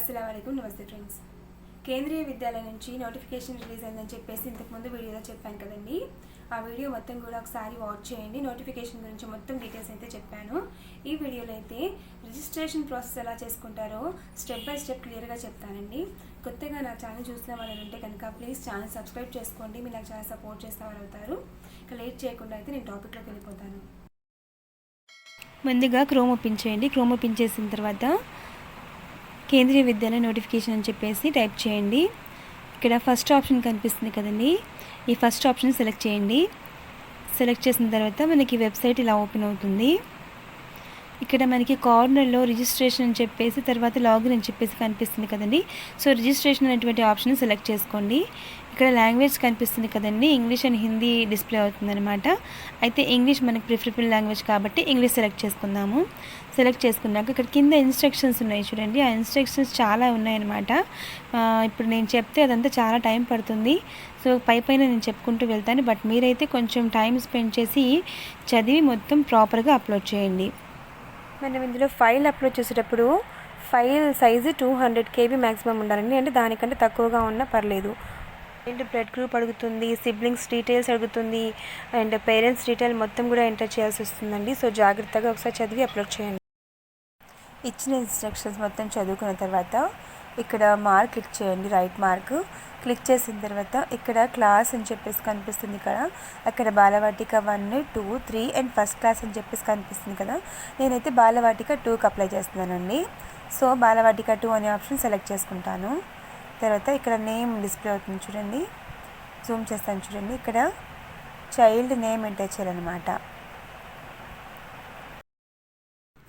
अस्सलामुअलैकुम नमस्ते फ्रेंड्स కేంద్రీయ విద్యాలయం నుంచి నోటిఫికేషన్ రిలీజ్ అయిందని చెప్పేసి ఇంతకు ముందు వీడియోలో చెప్పాను కదండి. ఆ వీడియో మొత్తం కూడా ఒకసారి వాచ్ చేయండి. నోటిఫికేషన్ గురించి మొత్తం డీటెయిల్స్ అయితే చెప్పాను. ఈ వీడియోలో అయితే రిజిస్ట్రేషన్ ప్రాసెస్ ఎలా చేసుకుంటారో స్టెప్ బై స్టెప్ క్లియర్గా చెప్తానండి. కొత్తగా నా ఛానల్ చూసిన వాళ్ళు ఉంటే కనుక ప్లీజ్ ఛానల్ సబ్స్క్రైబ్ చేసుకోండి. మీరు నాకు చాలా సపోర్ట్ చేసే వాళ్ళు అవుతారు. ఇక లేట్ చేయకుండా అయితే నేను టాపిక్లోకి వెళ్ళిపోతాను. ముందుగా క్రోమ్ ఓపెన్ చేయండి. క్రోమ్ ఓపెన్ చేసిన తర్వాత కేంద్రీయ విద్యాలయ నోటిఫికేషన్ అని చెప్పేసి టైప్ చేయండి. ఇక్కడ ఫస్ట్ ఆప్షన్ కనిపిస్తుంది కదండి, ఈ ఫస్ట్ ఆప్షన్ సెలెక్ట్ చేయండి. సెలెక్ట్ చేసిన తర్వాత మనకి వెబ్సైట్ ఇలా ఓపెన్ అవుతుంది. ఇక్కడ మనకి కార్నర్లో రిజిస్ట్రేషన్ అని చెప్పేసి తర్వాత లాగిన్ అని చెప్పేసి కనిపిస్తుంది కదండి. సో రిజిస్ట్రేషన్ అనేటువంటి ఆప్షన్ సెలెక్ట్ చేసుకోండి. ఇక్కడ లాంగ్వేజ్ కనిపిస్తుంది కదండి, ఇంగ్లీష్ అండ్ హిందీ డిస్ప్లే అవుతుంది అనమాట. అయితే ఇంగ్లీష్ మనకి ప్రిఫరబుల్ లాంగ్వేజ్ కాబట్టి ఇంగ్లీష్ సెలెక్ట్ చేసుకుందాము. సెలెక్ట్ చేసుకున్నాక ఇక్కడ కింద ఇన్స్ట్రక్షన్స్ ఉన్నాయి చూడండి. ఆ ఇన్స్ట్రక్షన్స్ చాలా ఉన్నాయన్నమాట. ఇప్పుడు నేను చెప్తే అదంతా చాలా టైం పడుతుంది. సో పైన నేను చెప్పుకుంటూ వెళ్తాను. బట్ మీరైతే కొంచెం టైం స్పెండ్ చేసి చదివి మొత్తం ప్రాపర్గా అప్లోడ్ చేయండి. మనం ఇందులో ఫైల్ అప్లోడ్ చేసేటప్పుడు ఫైల్ సైజు 200 KB మ్యాక్సిమం ఉండాలండి. అంటే దానికంటే తక్కువగా ఉన్నా పర్లేదు. అండ్ బ్లడ్ గ్రూప్ అడుగుతుంది, సిబ్లింగ్స్ డీటెయిల్స్ అడుగుతుంది, అండ్ పేరెంట్స్ డీటెయిల్ మొత్తం కూడా ఎంటర్ చేయాల్సి వస్తుందండి. సో జాగ్రత్తగా ఒకసారి చదివి అప్లోడ్ చేయండి. ఇచ్చిన ఇన్స్ట్రక్షన్స్ మొత్తం చదువుకున్న తర్వాత ఇక్కడ మార్క్ క్లిక్ చేయండి, రైట్ మార్క్ క్లిక్ చేసిన తర్వాత ఇక్కడ క్లాస్ అని చెప్పేసి కనిపిస్తుంది ఇక్కడ. అక్కడ బాలవాటిక 1, 2, 3 అండ్ ఫస్ట్ క్లాస్ అని చెప్పేసి కనిపిస్తుంది కదా. నేనైతే బాలవాటిక 2కి అప్లై చేస్తున్నానండి. సో బాలవాటిక 2 అనే ఆప్షన్ సెలెక్ట్ చేసుకుంటాను. తర్వాత ఇక్కడ నేమ్ డిస్ప్లే అవుతుంది చూడండి, జూమ్ చేస్తాను చూడండి. ఇక్కడ చైల్డ్ నేమ్ ఎంటర్ చేయాలన్నమాట.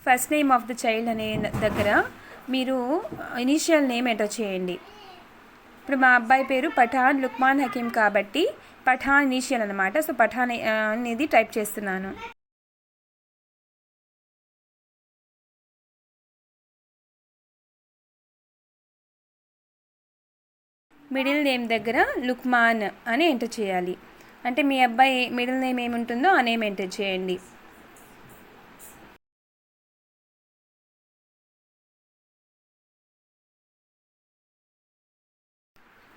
First name of the child అనే దగ్గర మీరు ఇనీషియల్ నేమ్ ఎంటర్ చేయండి. ఇప్పుడు మా అబ్బాయి పేరు పఠాన్ లుక్మాన్ హకీం కాబట్టి పఠాన్ ఇనీషియల్ అనమాట. సో పఠాన్ అనేది టైప్ చేస్తున్నాను. మిడిల్ నేమ్ దగ్గర లుక్మాన్ అని ఎంటర్ చేయాలి. అంటే మీ అబ్బాయి మిడిల్ నేమ్ ఏముంటుందో ఆ నేమ్ ఎంటర్ చేయండి.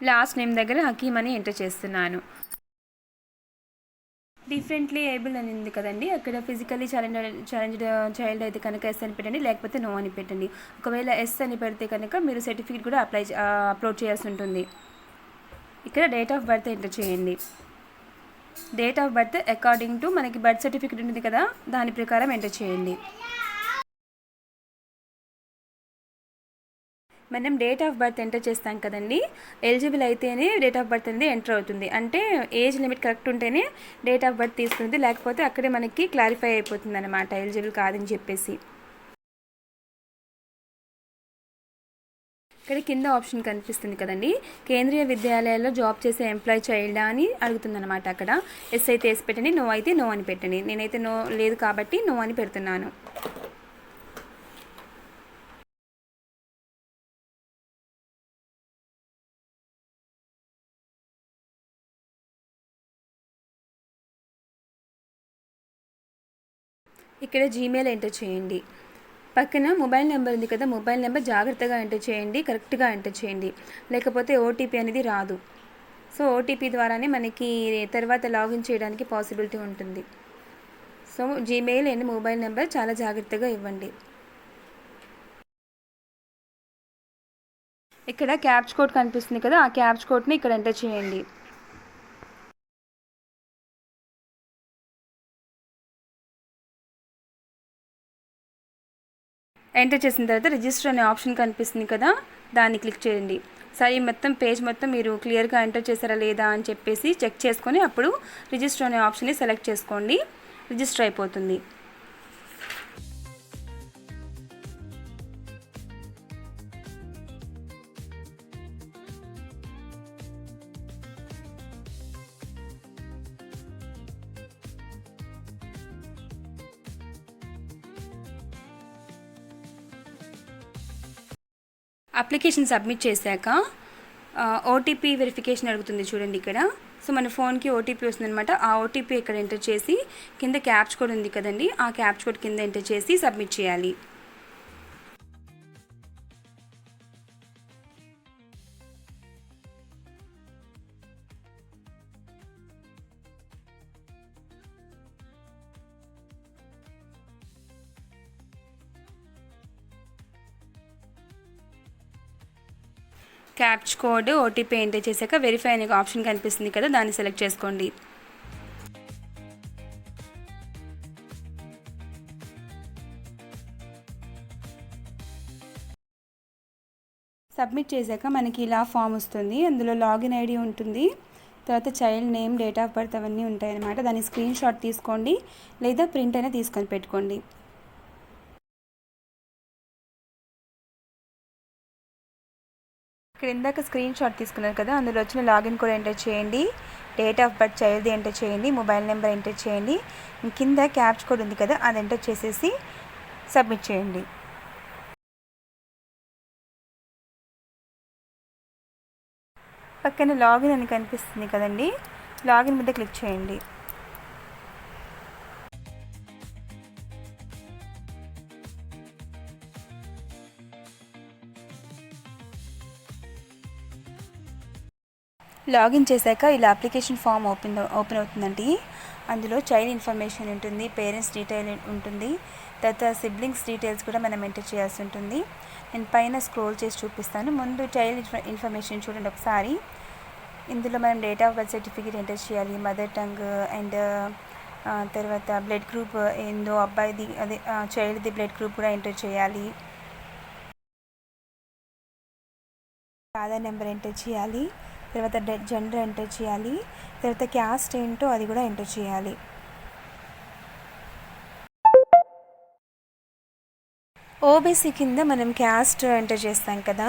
లాస్ట్ నేమ్ దగ్గర హకీమ్ అని ఎంటర్ చేస్తున్నాను. డిఫరెంట్లీ ఏబుల్ అని ఉంది కదండి, అక్కడ ఫిజికల్లీ ఛాలెంజ్డ్ చైల్డ్ అయితే కనుక ఎస్ అని పెట్టండి, లేకపోతే నో అని పెట్టండి. ఒకవేళ ఎస్ అని పెడితే కనుక మీరు సర్టిఫికేట్ కూడా అప్లోడ్ చేయాల్సి ఉంటుంది. ఇక్కడ డేట్ ఆఫ్ బర్త్ ఎంటర్ చేయండి. Date of birth according to మనకి బర్త్ సర్టిఫికేట్ ఉంటుంది కదా, దాని ప్రకారం ఎంటర్ చేయండి. మనం డేట్ ఆఫ్ బర్త్ ఎంటర్ చేస్తాం కదండి, ఎలిజిబుల్ అయితేనే డేట్ ఆఫ్ బర్త్ అనేది ఎంటర్ అవుతుంది. అంటే ఏజ్ లిమిట్ కరెక్ట్ ఉంటేనే డేట్ ఆఫ్ బర్త్ తీసుకుంది, లేకపోతే అక్కడే మనకి క్లారిఫై అయిపోతుంది అనమాట ఎలిజిబుల్ కాదని చెప్పేసి. ఇక్కడ కింద ఆప్షన్ కనిపిస్తుంది కదండి, కేంద్రీయ విద్యాలయాల్లో జాబ్ చేసే ఎంప్లాయ్ చైల్డా అని అడుగుతుంది అనమాట. అక్కడ ఎస్ అయితే ఎస్ పెట్టండి, నో అయితే నో అని పెట్టండి. నేనైతే నో లేదు కాబట్టి నో అని పెడుతున్నాను. ఇక్కడ జీమెయిల్ ఎంటర్ చేయండి. పక్కన మొబైల్ నెంబర్ ఉంది కదా, మొబైల్ నెంబర్ జాగ్రత్తగా ఎంటర్ చేయండి, కరెక్ట్గా ఎంటర్ చేయండి, లేకపోతే ఓటీపీ అనేది రాదు. సో ఓటీపీ ద్వారానే మనకి తర్వాత లాగిన్ చేయడానికి పాసిబిలిటీ ఉంటుంది. So Gmail and mobile number చాలా జాగ్రత్తగా ఇవ్వండి. ఇక్కడ క్యాప్చ్ కోడ్ కనిపిస్తుంది కదా, ఆ క్యాప్చ్ కోడ్ని ఇక్కడ ఎంటర్ చేయండి. ఎంటర్ చేసిన తర్వాత రిజిస్టర్ అనే ఆప్షన్ కనిపిస్తుంది కదా, దాన్ని క్లిక్ చేయండి. సరే మొత్తం పేజ్ మొత్తం మీరు క్లియర్గా ఎంటర్ చేశారా లేదా అని చెప్పేసి చెక్ చేసుకొని అప్పుడు రిజిస్టర్ అనే ఆప్షన్ని సెలెక్ట్ చేసుకోండి. రిజిస్టర్ అయిపోతుంది. అప్లికేషన్ సబ్మిట్ చేశాక ఓటీపీ వెరిఫికేషన్ అడుగుతుంది చూడండి ఇక్కడ. సో మన ఫోన్కి ఓటీపీ వస్తుందన్నమాట. ఆ ఓటీపీ ఇక్కడ ఎంటర్ చేసి కింద క్యాప్చ్ కోడ్ ఉంది కదండి, ఆ క్యాప్చ్ కోడ్ కింద ఎంటర్ చేసి సబ్మిట్ చేయాలి. క్యాప్చ్ కోడ్ ఓటీపీ ఎంటర్ చేశాక వెరిఫై అనే ఆప్షన్ కనిపిస్తుంది కదా, దాన్ని సెలెక్ట్ చేసుకోండి. సబ్మిట్ చేశాక మనకి ఇలా ఫామ్ వస్తుంది. అందులో లాగిన్ ఐడి ఉంటుంది, తర్వాత child name, date of birth అవన్నీ ఉంటాయన్నమాట. దాని స్క్రీన్ షాట్ తీసుకోండి లేదా ప్రింట్ అయినా తీసుకొని పెట్టుకోండి. ఇక్కడ ఇందాక స్క్రీన్ షాట్ తీసుకున్నారు కదా, అందులో వచ్చిన లాగిన్ కోడ్ ఎంటర్ చేయండి, డేట్ ఆఫ్ బర్త్ చైల్డ్ది ఎంటర్ చేయండి, మొబైల్ నెంబర్ ఎంటర్ చేయండి, కింద క్యాప్చ్ కోడ్ ఉంది కదా అది ఎంటర్ చేసేసి సబ్మిట్ చేయండి. పక్కన లాగిన్ అని కనిపిస్తుంది కదండి, లాగిన్ మీద క్లిక్ చేయండి. లాగిన్ చేశాక ఇలా అప్లికేషన్ ఫామ్ ఓపెన్ అవుతుందండి. అందులో చైల్డ్ ఇన్ఫర్మేషన్ ఉంటుంది, పేరెంట్స్ డీటెయిల్ ఉంటుంది, తర్వాత సిబ్లింగ్స్ డీటెయిల్స్ కూడా మనం ఎంటర్ చేయాల్సి ఉంటుంది. నేను పైన స్క్రోల్ చేసి చూపిస్తాను. ముందు చైల్డ్ ఇన్ఫర్మేషన్ చూడండి ఒకసారి. ఇందులో మనం date of birth certificate enter చేయాలి, మదర్ టంగ్ అండ్ తర్వాత బ్లడ్ గ్రూప్ ఏందో అబ్బాయిది అదే చైల్డ్ది బ్లడ్ గ్రూప్ కూడా ఎంటర్ చేయాలి, ఆధార్ నెంబర్ ఎంటర్ చేయాలి, తర్వాత జెండర్ ఎంటర్ చేయాలి, తర్వాత క్యాస్ట్ ఏంటో అది కూడా ఎంటర్ చేయాలి. ఓబీసీ కింద మనం క్యాస్ట్ ఎంటర్ చేస్తాం కదా,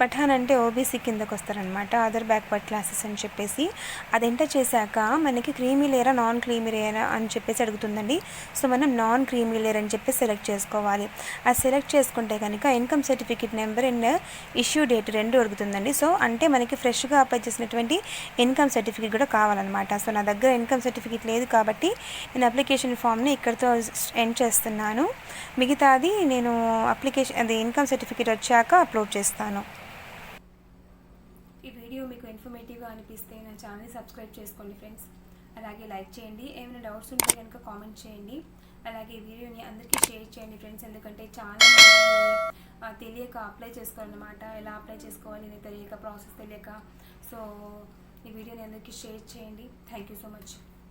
పఠాన్ అంటే ఓబీసీ కిందకు వస్తారనమాట, అదర్ బ్యాక్వర్డ్ క్లాసెస్ అని చెప్పేసి. అది ఎంటర్ చేశాక మనకి క్రీమీ లేయరా నాన్ క్రీమీ లేయరా అని చెప్పేసి అడుగుతుందండి. సో మనం నాన్ క్రీమీ లేయర్ అని చెప్పి సెలెక్ట్ చేసుకోవాలి. అది సెలెక్ట్ చేసుకుంటే కనుక income certificate number and issue date రెండు అడుగుతుందండి. సో అంటే మనకి ఫ్రెష్గా అప్లై చేసినటువంటి ఇన్కమ్ సర్టిఫికేట్ కూడా కావాలన్నమాట. సో నా దగ్గర ఇన్కమ్ సర్టిఫికేట్ లేదు కాబట్టి నేను అప్లికేషన్ ఫామ్ని ఇక్కడితో ఎండ్ చేస్తున్నాను. మిగతాది నేను అప్లికేషన్ అది ఇన్కమ్ సర్టిఫికేట్ వచ్చాక అప్లోడ్ చేస్తాను. ఈ వీడియో మీకు ఇన్ఫర్మేటివ్గా అనిపిస్తే నా ఛానల్ని సబ్స్క్రైబ్ చేసుకోండి ఫ్రెండ్స్. అలాగే లైక్ చేయండి, ఏమైనా డౌట్స్ ఉంటే కనుక కామెంట్ చేయండి. అలాగే ఈ వీడియోని అందరికీ షేర్ చేయండి ఫ్రెండ్స్, ఎందుకంటే చాలా తెలియక అప్లై చేసుకోవాలన్నమాట. ఎలా అప్లై చేసుకోవాలి అని తెలియక, ప్రాసెస్ తెలియక. సో ఈ వీడియోని అందరికీ షేర్ చేయండి. Thank you so much.